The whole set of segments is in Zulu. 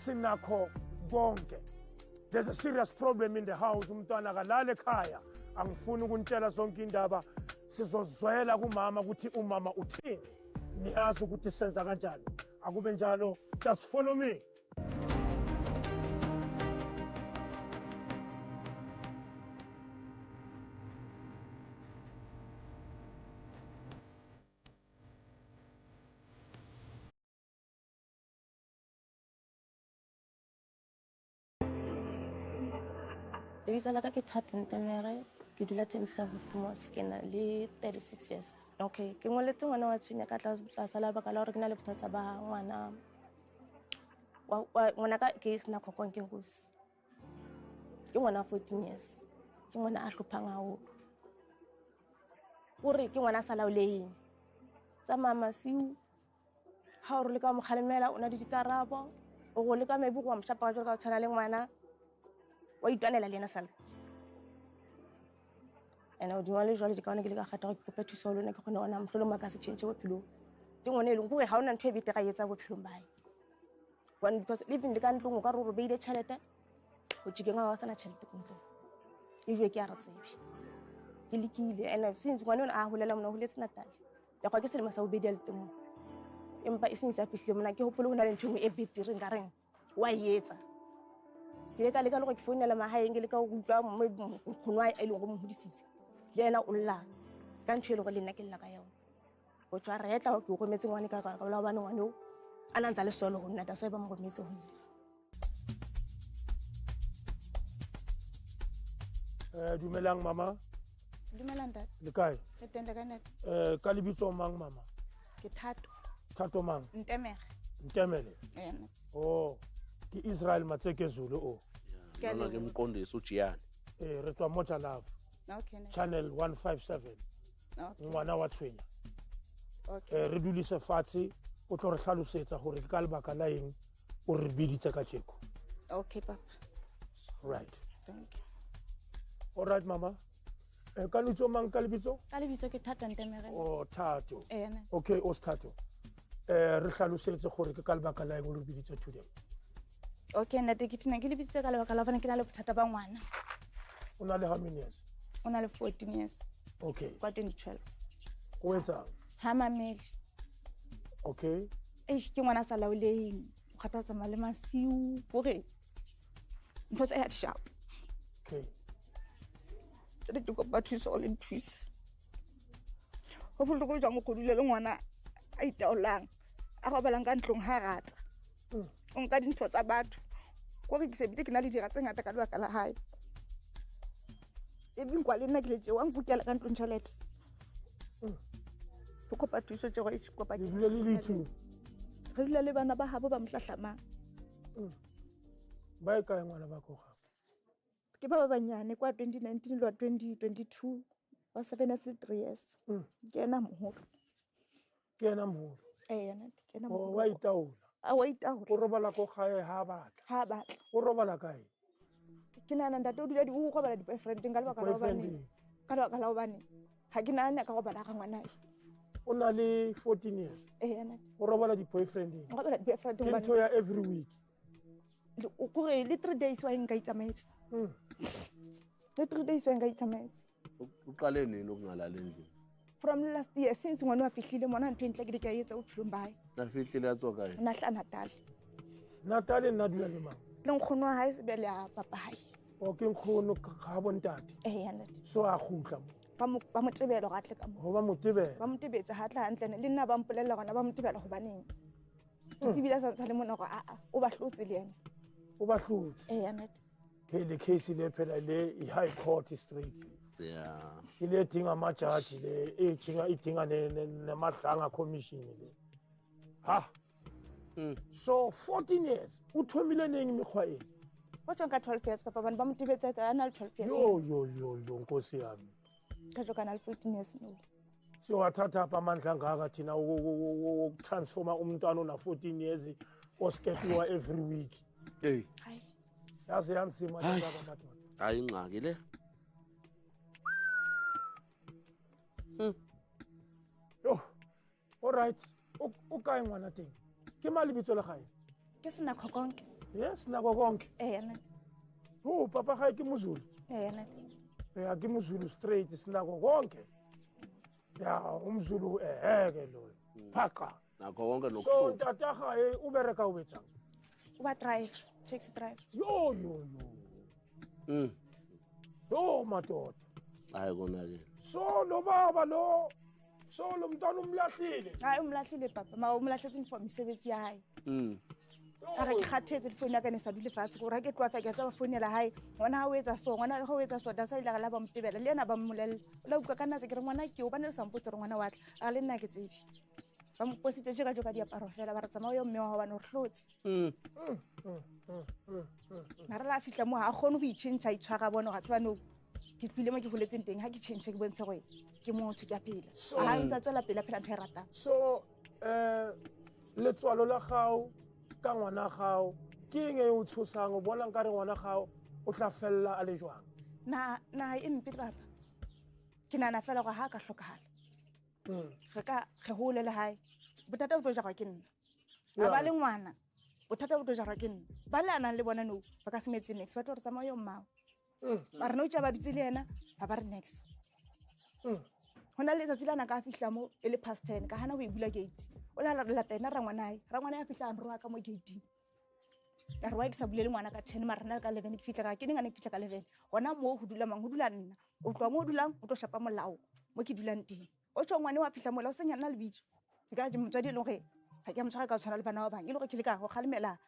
Sinakho bonke. There's a serious problem in the house. Umntwana kalale ekhaya. Angifuni ukuntshela zonke indaba. Sizozwela kumama ukuthi umama uthini. Niyazi ukuthi senza kanjani. Akube njalo, just follow me. Lebitso la ka ke Thato Ntemere, ke dula Tembisa Bosmos, ke na le 36 years. Okay, ke ngoletse ngwana wa tshwenya ka tlasa lebaka la hore ke na le bothata ba ngwana. Ngwana ka ke sena khokong ke nkosi. Ke ngwana 14 years. Ke ngwana a hlophang haholo. Ore ke ngwana sa laoleheng. Tsa mama siu. Ha o re le ka mo khalemela o na di dikarabo. O go le ka mebu go mshapa ka tshwana le ngwana. Wa itwanela le ena sala ena o dimale jwale di kaone ke le ka kgata go kopa thuso lona ke gone ona mhlolo maka se change bophelo ke ngone eleng gore ga ona ntwe bete ga etsa bophelong bae one because living le ka ntlong o ka re beile tšhelete go tshike nga wa sana tšhelete kontlo e jwe ke a re tsebi ke lekile and since ngwane ona a holela mona ho letse Natal ya kwa ke selemo sa bobedi a letemo empa e since a fihlile mona ke hopole hona le ntwe e betere nga reng wa etsa ke le ka le go ke founela mahaeng ke le ka go utlwa mkhonwa e le go mhodisitse le ena o lla ka ntshwele go le nna ke lla ka yona go tswa re etla go go metse ngwane ka la bana ngwane o ana ntsa le solo go nna ta so e ba mo go metse go dumelang mama. Dumelang dad. Le kae? Ke tenda ka net. Ka lebitso mang mama? Ke Thato. Thato mang? Ntemere. Ntemere. Net. Oh, ke Israel Matseke Zulu o. Ke mqondisi uJiyane. Re tswa Moja Love. Okay. Channel 157. Okay. Ngwana wa tshwenya. Okay. Re dulise fatshe o tlo re hlalosetsa gore ke ka lebaka la eng o re biditse ka tsheko. Okay papa. Right. Thank you. All right mama. Ka lebitso mang ka lebitso? Ka lebitso ke Thato Ntemere. Oh Thato. Ene. Okay, o Thato. Re hlalosetse gore ke ka lebaka la eng o re biditse today. Okay, nna ke tina ke lebitse ka lebaka la fana ke na le bothata ba ngwana. O na le how many years? O na le 14 years. Okay. Kwa 2012. O etsa? Thamameli. Okay. Ke ngwana sa laoleheng. O kgathatsa male masiu gore ntho tsa ya sharp. Okay. Re ke kopa thuso le thuso. Ho fulto go jang go dule le ngwana a itaolang. A go balang ka ntlong ha rata. O nka dintho tsa batho go re ke se bite ke na le dira tse ngata ka lebaka la hae e bing kwa le nna ke le wa nkukela ka ntlong tšhelete go kopa thuso tse go e kopa ke le lithu re dula le bana ba habo ba mohlahlamang ba e kae ngwana ba go ga ke ba banyane kwa 2019 le wa 2022 wa 7 years ke ena moholo ena ke ena moholo wa itaola a wa itaola o robala go gae ha batla o robala kae ke nana ntate o dula di o go bala di boyfriend ka lebaka la bane ha ke nana ka go bala ga ngwana o na le 14 years ena o robala di boyfriend o bala di boyfriend ke ntho ya every week o gore le 3 days wa nka itsametse le 3 days wa nka itsametse uqale nini ukungalala endlini from last year since ngwana wa fihlile mona ntwe ntle ke di ka etsa o phlong bae na fihlile ya tsoka e na hla Natal nna dula le mang le nkgono wa hae se bele ya papa hae o ke nkgono ga bontate yana so a gutla ba motebelo ga tle ka mo go ba motebelo ba motebetse ha tla hantle le nna ba mpolella gona ba motebelo go baneng tsebile sa le mona go o ba hlotse le yena o ba hlotse yana le case le phela le high court straight yeah ile dinga majaji le idinga nemahlanga commission le ha so 14 years uthomile neng mikhwa e o tsonka 12 years papa bana ba motebetsa ana 12 years yo nkosi yami ka joka na 14 years no so wathatha apha amandla ngaka thina ukutransforma umntwana ona 14 years oskepiwa every week hey hayi yazi yanzima ngaka madoda hayi ingxaki le yo all right o kae ngwana teng ke mali bitso le gae ke sena khokonke Yes, nako konke. nati. Papa ga ke Mozulu. Nati. Ya ke Mozulu straight sinako konke. Ya umZulu ke lo. Phaqa. Nakho konke So nokuhluka. tata ga ubereka wetsa. Uba drive, taxi drive. Yo. Yo madoda. Hayi konakele. So lo baba lo so lo mntwana umlahlile. Hayi umlahlile papa, ma umlahletse for mesebetsi ya hae. A re ke kgathetse phone ya ka ne sa dule fatshe go ra ke tloafa ke tsa phone ya hae ngwana ha o etsa so ngwana ha o etsa so da sa ile ga la ba motebela le yena ba mmolelle o la utlwa ka nna se ke re ngwana ke o ba ne le sampotse re ngwana wa tla a le nna ke tsebi ba mo positse ka joka diaparo fela ba re tsamao yo mme wa bana re hlotse mara la fihla mo ha khone go itšhentšha itshwara bona ga tswana ke tlile mo ke goletseng teng ha ke tšhentšhe ke bontshe go ke motho ka pele ha ntse tswela pele phela ntho e ratang so letswalo la gago ka ngwana gago ke eng e o tshosang o bona nka re ngwana gago o tla fella a le jwang na e mpe papa ke nana fela go ha ka hlokagala re ka ge hole le hae bothata bo tlo jagwa ke nna a ba le ngwana bothata bo tlo jagwa ke nna ba le anang le bona no ba ka se metse next ba tlo re tsamao yo mmao ba re no tša ba dutse le yena ba re next go na le letsatsi lana ka fihla mo e le past 10 ka hana go e bula gate o la lata ena ra ngwana ya fihla nroa ka mo gate ka re wa ke sa bulele ngwana ka 10 mara nna ka 11 ke fihla ka ke nna ne ke fihla ka 11 gona mo go dula mang go dula nna o tloa mo dulang o tlo shapa molao mo ke dulang teng o tswa ngwane wa fihla molao senyana le bitso ka je motswadi le gore ga ke motshwara ka tshwana le bana ba bang e le go ke le ka go kgalemela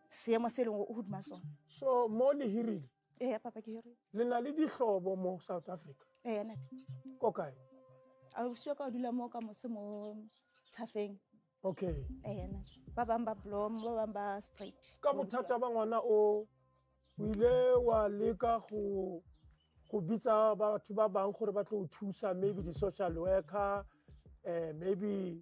seemo se leng o huduma sona so mo le hirile papa ke hiri le na le dihlobo mo South Africa nna ko kae a o sio ka dula mo ka mo se mo Thafeng okay nna ba bang ba Blom ba bang ba Sprite ka bothata ba ngwana o ile wa leka go bitsa batho ba bang gore ba tlo thusa maybe the social worker maybe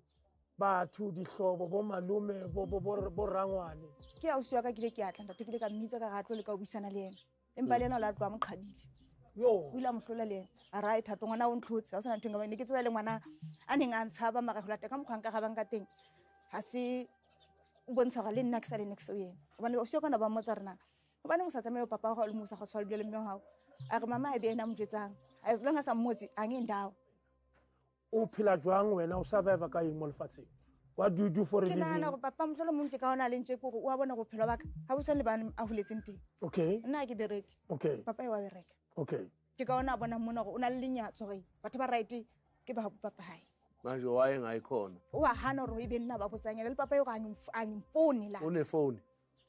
batho dihlobo bo malume bo rangwane ke a o sio ka ke le ke atla ntate ke le ka mmitsa ka ga tlo le ka o buisana le yena empa le yena la tloa mokgadile yo o ile a mohlola le yena a ra e thato ngwana o ntlhotse ga se na ntho engwe ne ke tseba le ngwana a neng a ntshaba mara go lata ka mokgwang ka ga bang ka teng ga se o bontsha ga le nna ke sa le next o yena gobane o sio kana ba mmotsa rena gobane mo sa tsamaye papa ga o le mo sa go tshwala le mme gago a re mama e be ena mojetsang as long as a mmotse a nge ndawo o phela jwang wena o survive ka eng mo lefatsheng what do you do for a ke living nana go papa motlholo mongwe ke ka ona le ntse ko o a bona bophelo ba ka ga bo tshwane le bana a holetseng teng okay nna ke bereke okay papa e wa bereka okay ke ka ona a bona mona gore o na le lenyatso gore batho ba right ke ba papa hae manje wayengayikhona o a hana gore e be nna ba botsanyela le papa yo ga a ngifoni la unefoni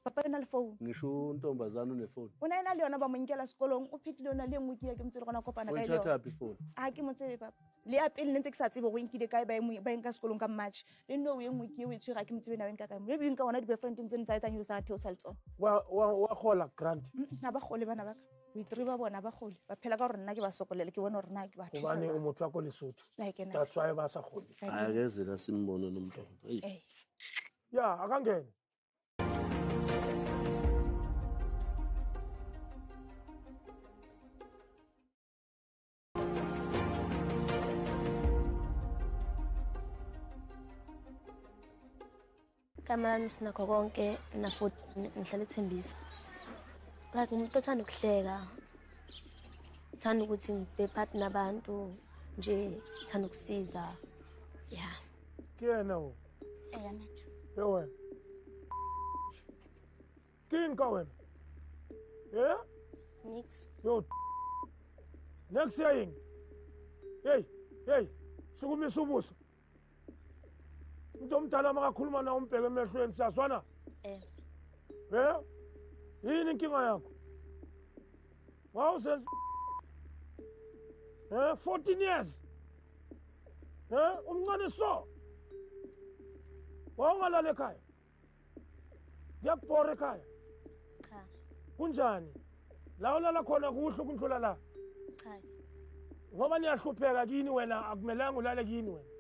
papa yona le phone ngisho untombazana unefoni o na ena le yona ba mo nkela sekolong o phethile yona le nngwe ke ya ke motse le gona kopana ka ile uyithatha ifoni a ke motsebe papa le ya pele ntse ke sa tsebe go nkile kae ba enka sekolong ka March le no e nngwe ke e tswe ga ke motsebe na wenka kae le beng ka ona di boyfriend ntse ntse tsa nyo sa theo sa letsona wa gola grant na ba gole bana ba ka o itri ba bona ba gole ba phela ka gore nna ke ba sokolele ke bona gore nna ke ba thusa gobane o motho wa ko Lesotho like na that's why ba sa gole akeze la simbone nomntwana ya akangena Kamalami sinakho konke na futhi ngihlala ethembisa like umuntu othanda ukuhleka uthanda ukuthi ngibe part nabantu nje uthanda ukusiza yeah kena o nathi yo wena kinka wena nix yo next year hey sukumisa ubuso umuntu omdala makakhuluma na umbheke emehlweni siyazwana yini inkinga yakho wawusenza 14 years umncane so wawungalala ekhaya kuyakubhora ekhaya cha kunjani la ulala khona kuhle ukundlula la cha ngoba niyahlupheka kini wena akumelanga ulale kini wena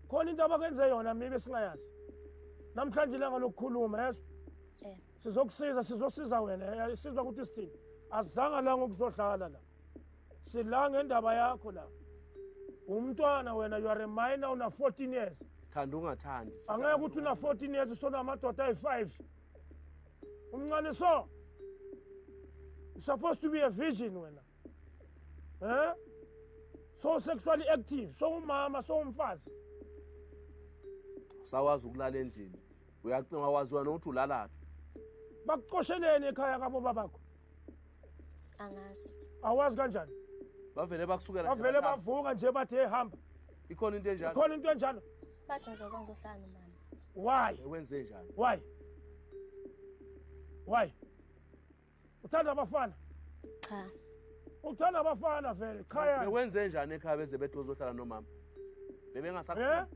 khona into abakwenze yona maybe singayazi namhlanje ilanga lokukhuluma yeso sizokusiza sizosiza wena sizwa ukuthi sithini azange la ngokuzohlala la sila ngendaba yakho la umntwana wena you are a minor una 14 years thanda ungathandi angeke ukuthi una 14 years usona amadoda ayi5 Umncane so. You're supposed to be a virgin wena. So sexually active, so umama, so umfazi. Sawazi ukulala endlini. Uyacinga waziwa nokuthi ulalaphi. Bakuqosheleni ekhaya kabo babakho. Angazi. Awazi kanjani? Bavele bakusukela Bavele bavuka nje bathi ehambe. Ikhona into enjalo. Ikhona into enjalo. Bathi ngizohlala nomama. Why? Wenze njani? Why? Why? Uthanda abafana? Cha. Uthanda abafana vele khaya. Bewenze njani ekhaya beze bethi uzohlala nomama? Bebengasakufuna.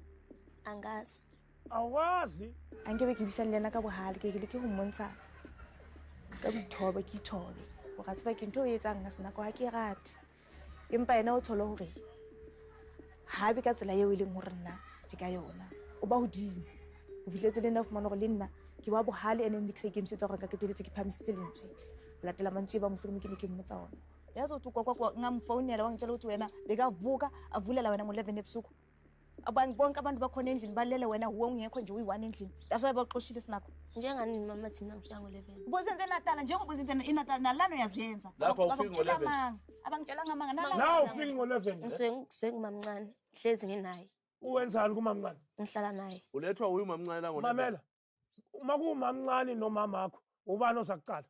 Angazi. Awazi? Angeke ke bisa le yena ka bohale ke ke go mmontsha ka dithobe ke thobe o ga tseba ke ntho e etsang ga sena go ha ke rate empa ena o tsholo hore ha be ka tsela eo e leng hore nna ke ka yona o ba hodimo o fitletse le nna o fumana gore le nna ke wa bohale ene ndi ke se ke msetsa gore ka keteletse ke phamisitse lentswe o latela mantse ba mohlomong ke ne ke mmotsa ona yazi uthi kwa ngamfonela wangitshela ukuthi wena bekavuka avulela wena ngo11 ebusuku abantu bonke abantu bakhona endlini balele wena uwe ungekho nje uyi1 endlini that's why baxoshile sinakho Njengani mama thina ngifika ngo11. Bozenze Natal njengoba uzenze iNatal nalano yaziyenza Lapha ufika ngo11. Abangitshela ngamanga Now ufika ngo11. Ngingumamncane hlezi nginaye. Uwenzani kumamncane? Ngihlala naye. Ulethwa uyumamncane la ngo11. Mamela. Uma kumamncane nomama wakho, ubani ozakuqala?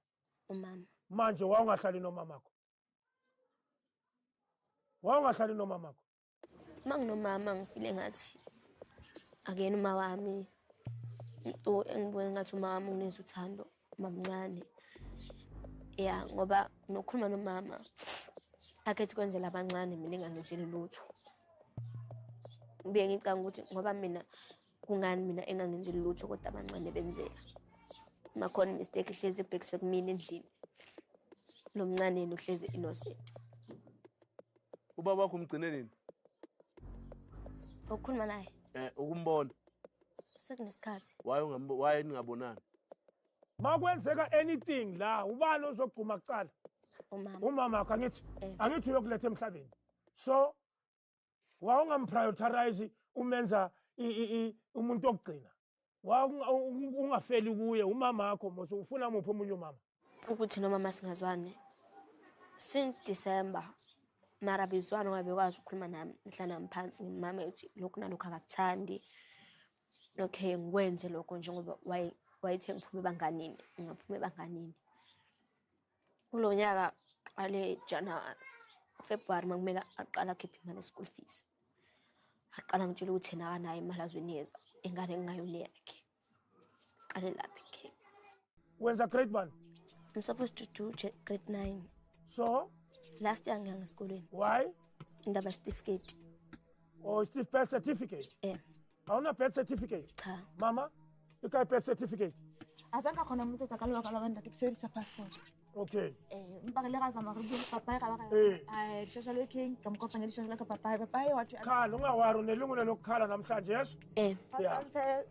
Umama. Manje wawungahlali nomama wakho. Wawungahlali nomama wakho. Manginomama ngifile ngathi akena uma wami into engibona ngathi umama ungenza uthando mamncane ya ngoba nokhuluma nomama akhethi kwenzela abancane mina engangenzeli lutho ngibe ngicanga ukuthi ngoba mina kungani mina engangenzeli lutho kodwa abancane benzela makhona mistake hlezi ebhekiswe kumina endlini lo mncane uhlezi innocent Ubaba wakho umgcine nini? Ukukhuluma naye Ukumbona. sekunesikhathi Waye ningabonani? Makwenzeka anything la ubani ozogquma kuqala? Umama wakho angithi uyokuletha emhlabeni. So wawungamprioritize umenza umuntu okugcina. Ungafeli kuye umama wakho mose ufuna muphi umunye umama? Ukuthi nomama singazwane since December mara bizwana ngabe kwazi ukukhuluma nami ngihlala ngiphansi ngimama uthi lokho nalokho akakuthandi okay ngikwenze lokho njengoba wayethe ngiphume banganini ngaphume banganini kulo nyaka ale January February makumele aqala khipha imali school fees aqala ngitshela ukuthi yena akanayo imali azwenyeza ingane engayona yakhe qale lapha ke Wenza grade 1? I'm supposed to do grade 9 So last year ngiyanga esikoleni. Why? Indaba certificate. Oh, it's birth certificate. Awuna birth certificate? Cha. Mama, you got birth certificate? Azanka khona umuntu ethakalwa kalabanda kusebenzisa passport. Okay. Mpakele kazama ukuthi papa ka baka shasha lo king kamkopa ngelisho la papa wathi khala ungawari unelungule lokukhala namhlanje yes? Yeah.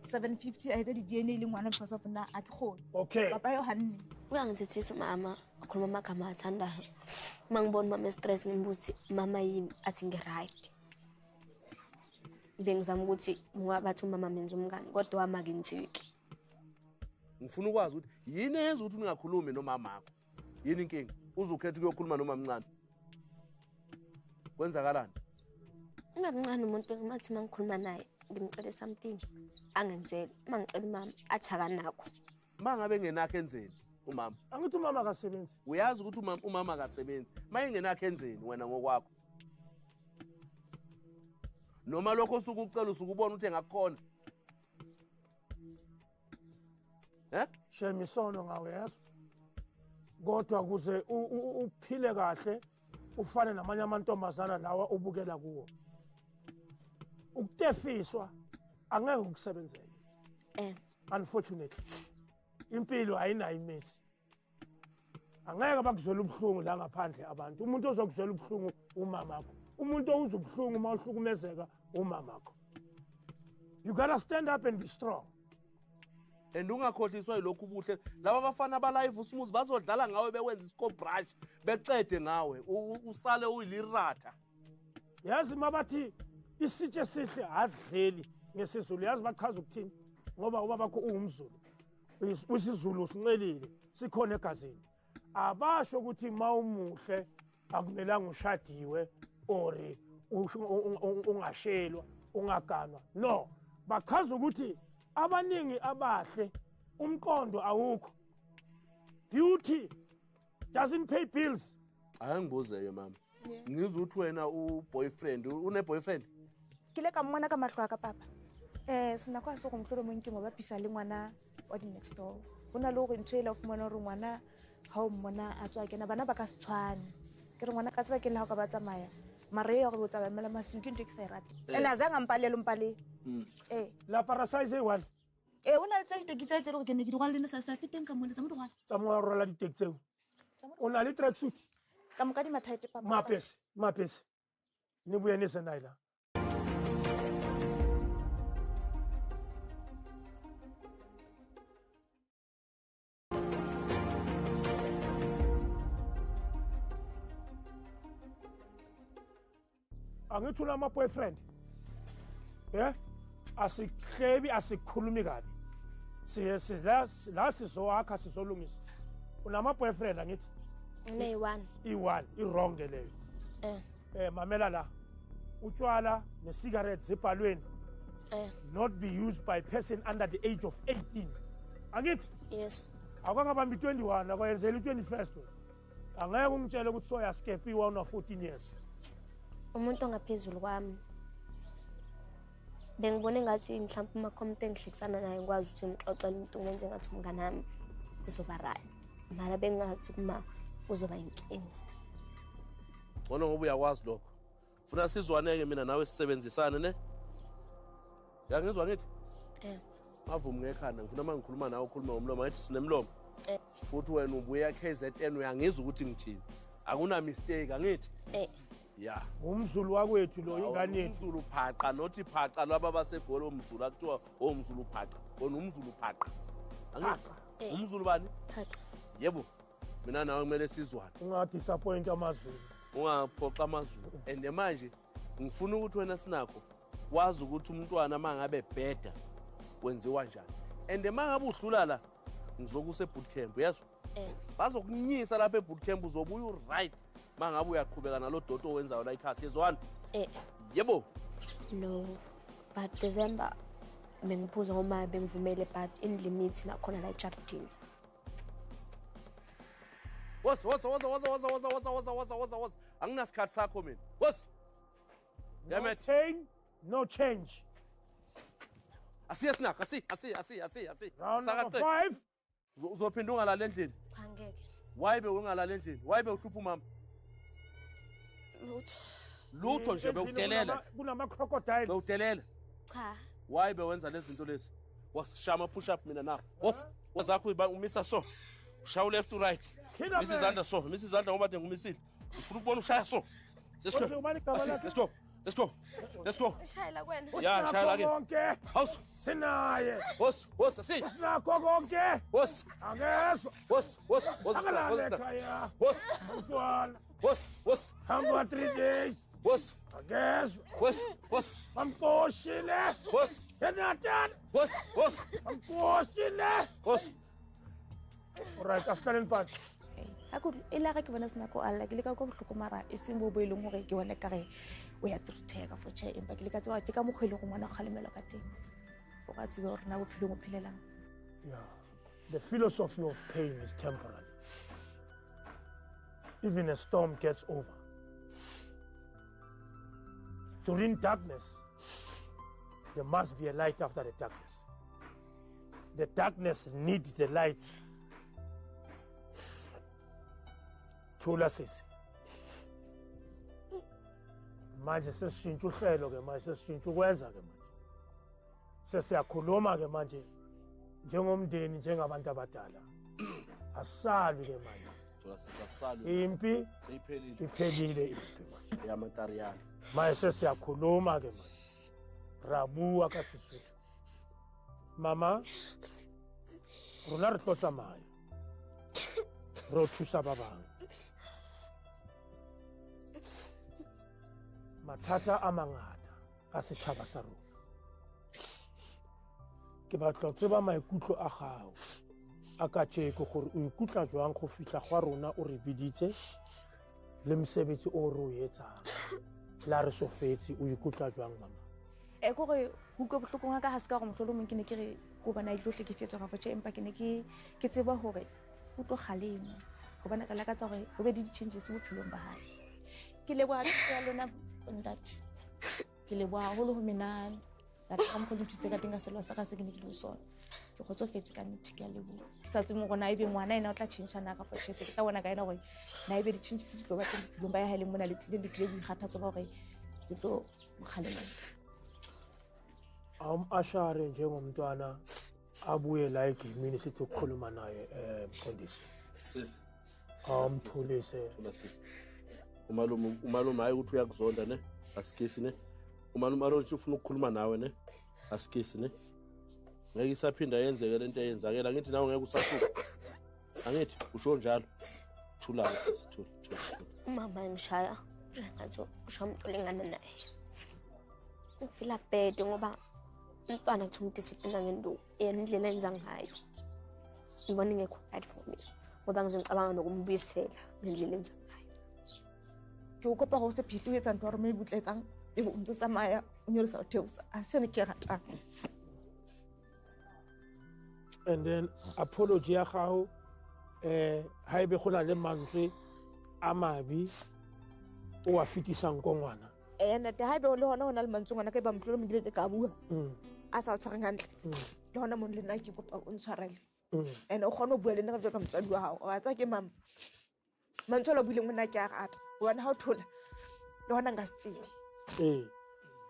750 I did DNA lingwana because of na akikhona. Okay. Papa yo hanini. Uyangithethisa mama akhuluma amagama athandayo. Mangibona mama stress ngimbuthi mama yini athi ngi-right. Ngizama ukuthi ngabathi umama menza umngane kodwa wama ngintiki. Ngifuna ukwazi ukuthi yini eyenza ukuthi ungakhulumi nomama wakho. Yini inkinga? Uzukhetha ukuyokhuluma nomamncane. Kwenzakalani? Ngabamncane umuntu engimathi mangikhuluma naye ngimcela something angenzele. Mangicela mama athi akanakho. Mangabe ngenakho enzeni umama? Angithi umama akasebenzi. Uyazi ukuthi umama akasebenzi. Mayengenakho enzeni wena ngokwakho? Noma lokho usukucela usukubona ukuthi engakukhona. Shemisono ngawe yazo. Kodwa kuze uphile kahle ufane namanye amantombazana lawa ubukela kuwo. Ukutefiswa angeke ukusebenzele. Unfortunately. Impilo ayinayo imesi. Angeke bakuzwela ubuhlungu la ngaphandle abantu. Umuntu ozokuzwela ubuhlungu umama wakho. Umuntu ozwa ubuhlungu uma uhlukumezeka umama wakho. You gotta stand up and be strong. And ungakhohliswa yilokhu ubuhle laba abafana abalive usumuzi bazodlala ngawe bekwenza iscore brush beqede ngawe usale uyiliratha. Yazi mabathi isitshe sihle azidleli ngesizulu yazi bachaza ukuthini ngoba ubaba bakho ungumZulu. isiZulu sincelile sikhona egazini abasho ukuthi mawumuhle akumelanga ushadiwe ori ungashelwa ungaganwa no bachaza ukuthi abaningi abahle umqondo awukho beauty doesn't pay bills Angibuze mama ngizwe ukuthi wena boyfriend une boyfriend ke le ka mmona ka mahlo a ka papa sina kwa so go mtlolo mo nke mo ba pisa le ngwana wa di next door bona lo go ntshela go mona re ngwana ha o mmona a tswa kena bana ba ka se tshwane ke re ngwana ka tswa ke le ha ka ba tsamaya mare ya go botsa ba mela masiu ke ntwe ke sa irate ena zanga mpalelo mpale la parasize one ona le tsa ditekitsa tse re go ke ne ke di gwa le ne sa se feteng ka mona tsa mo di gwa tsa mo rola ditek tseo o na le tracksuit ka mo ka di mathaete papa mapese ni buye ni senaila angithula ama boyfriend asikhebi asikhulumi kabi la sizowakha sizolungisa unama boyfriend angithi i-1 i-wrong leyo mamela la utshwala ne-cigarettes zibhalweni not be used by person under the age of 18 angithi yes akwangabambi 21 akwayenzela i-21st angeke ungitshele ukuthi soyaskepiwa una-14 years umuntu ongaphezulu kwami bengibone ngathi mhlawumbe umakhomte engihlekisana naye ngikwazi ukuthi ngixoxele umuntu ngenze ngathi umngane wami kuzoba right mara bengazi kuma uzoba inkinga bona ngoba uyakwazi lokho ufuna sizwaneke mina nawe sisebenzisane ne yangizwa ngithi mavumi ngekhanda ngifuna mangikhuluma nawe ukhuluma ngomlomo ngathi sinemlomo futhi wena ubuya KZN uyangizwa ukuthi ngithini akuna mistake angithi ya umzulu wakwethu lo ingane yethu umzulu phaqa nothi phaqa laba basebhola omzulu akuthiwa omzulu phaqa bona umzulu phaqa angithi umzulu bani phaqa yebo mina nawe kumele sizwane ungadisappoint amazulu ungaphoqa amazulu and manje ngifuna ukuthi wena sinakho wazi ukuthi umntwana mangabe bheda wenziwa njani and mangabe udlula la ngizokuse boot camp yazo bazokunyisa lapha e boot camp uzobuya right mangabe uyaqhubeka nalo dodo owenzayo la ikhasi yezwana yebo no but December bengiphuza ngoma bengivumele but in limit nakhona la eChartini was anginasikhathi sakho mina was damn it no change asiyesinaka asi round number 5 uzophinda ungalala endlini cha ngeke wayibe ungalala endlini wayibe uhlupha umama lutho nje bewudelela kunama crocodile bewudelela cha wayibe wenza lezi zinto lezi washama push up mina na wazakho umisa so shawu left to right misizandla so misizandla ngoba ngimisile ufuna ukubona ushaya so let's go shayela kwena ya shayela ke konke house sinaye boss asi sinakho konke boss angezwa boss ekhaya mntwana hamba 3 days boss angezwa bamkoshile senathan bamkoshile alright asihlale phansi ha go ila ga ke bona sina ko alla ke le ka go hlokomara e seng bo boeleng gore ke bona ka ge o ya trutega for cha empa ke le ka tsewa ke ka mogwele go ngwana kgalemelo ka teng o ka tsebe gore na bophelo go phelelang yeah the philosophy of pain is temporary even a storm gets over during darkness there must be a light after the darkness the darkness needs the light thula sisi manje sesishintsha uhlelo ke manje sesishintsha ukwenza ke manje sesiyakhuluma ke manje njengomndeni njengabantu abadala asalwi ke manje impi iphelile impi manje yamatariyana manje sesiyakhuluma ke manje rabuwa ka Sesotho mama rona re tlotsa mayo ro thusa ba bang mathata a mangata a setšhaba sa rona ke batla tseba maikutlo a gago a ka tšeko gore o ikutlwa jwang go fitlha gwa rona o re biditse le mosebetsi o re o etsang la re sofetse o ikutlwa jwang mama ko gore utlwe bohlokong ga ka ga se ka gore motlholo mongwe ke ne ke re ko bona e tlotlhe ke fetswa gapo tše empa ke ne ke tseba gore o tlo galemo go bona ka lakatsa gore go be di di-changes bophelong ba gae ke leboa thuso ya lona ntate ke leboa gagolo go menane lata ga mokgolo thuse ka teng ka selo sa ka se ke ne ke le sone ke kgotsofetse ka nnete ke a leboa ke sa tsebe gore na ebe ngwana ena o tla changena ka potšhese ke tla bona ka ena gore na ebe di-changes di tlo ba teng bophelong ba ya gae le mona le tlile le tlile boikgathatso ba gore le tlo mogalemang ashare njengomntwana abuye la egimini sithi ukukhuluma naye mfundisi amthulise umalume hayi ukuthi uyakuzonda ne asikisi ne umalume arothi ufuna ukukhuluma nawe ne asikisi ne ngeke isaphinda yenzeke lento eyenzakela ngithi nawe ngeke usahluka angithi usho njalo thula sisithula umama ngishaya njengathi ushamtolengana naye ngifila bad ngoba umntwana kuthi umdisciplina ngento yena indlela enza ngayo ngibona ingekho right for me ngoba ngizicabanga nokumbuyisela ngendlela enza ngayo ke o kopa go se phete o etsa ntho ya gore mo e butletsang e bo ntse tsamaya o nyolosa o theosa a se yone ke ratang and then apology ya gago ha ebe go na le mantswe a mabi o a fetisang ko ngwana nate ga ebe le gona go na le mantswe ngwana ka e ba motlholo modiletse ka bua a sa tshwareng gantle le gona mone le nna ke kopa o ntshwarele and o kgone go bua le nna ka motswadi wa gago wa tsa ke mama mantswe lo buileng monna ke a rata bona ga o thola le gona nka se tsebe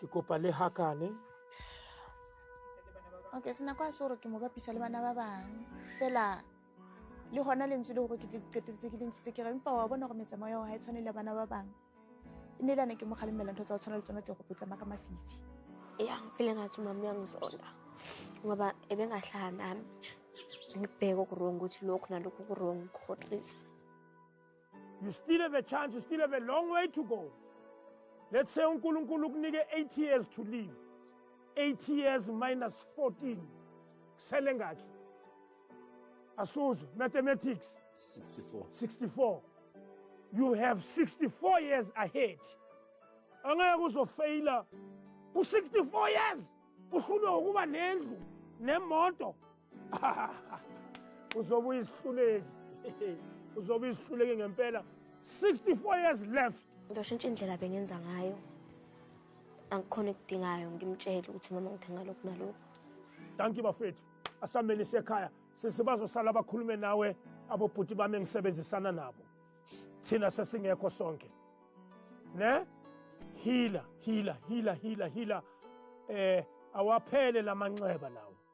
ke kopa le hakane okay sena kwa se gore ke mo bapisa le bana ba bang fela le gona lentswe le gore ke qeteletse ke le ntshitse ke re empa wa bona gore metsamao ya go ga e tshwane le bana ba bang e ne lane ke mo galemela ntho tsa go tshwana le tsona tse go potsa maka mafifi ngifile ngathi umama uyangizonda ngoba ebengahlala nami ngibheke okurong ukuthi lokhu nalokhu kurong ngikhohlisa. You still have a chance, you still have a long way to go. Let's say uNkulunkulu ukunike 8 years to live. 8 years minus 14. Kusele ngakhi? Asuzu, mathematics. 64. You have 64 years ahead. Angeke uzofeyila u64 years. Ufuna ukuba nendlu nemoto. Uzobe isihluleki. Uzobe isihluleki ngempela. 64 years left. Ngiyoshintsha indlela bengenza ngayo. Angikhona ukudingayo ngimtshele ukuthi mama ngithenga lokhu nalokhu. Thank you bafethu. Asameni sekhaya sesibazosala abakhulume nawe abobhuti bami engisebenzisana nabo. Thina sesingekho sonke. Ne? Hila. Awaphele lamanxeba lawo.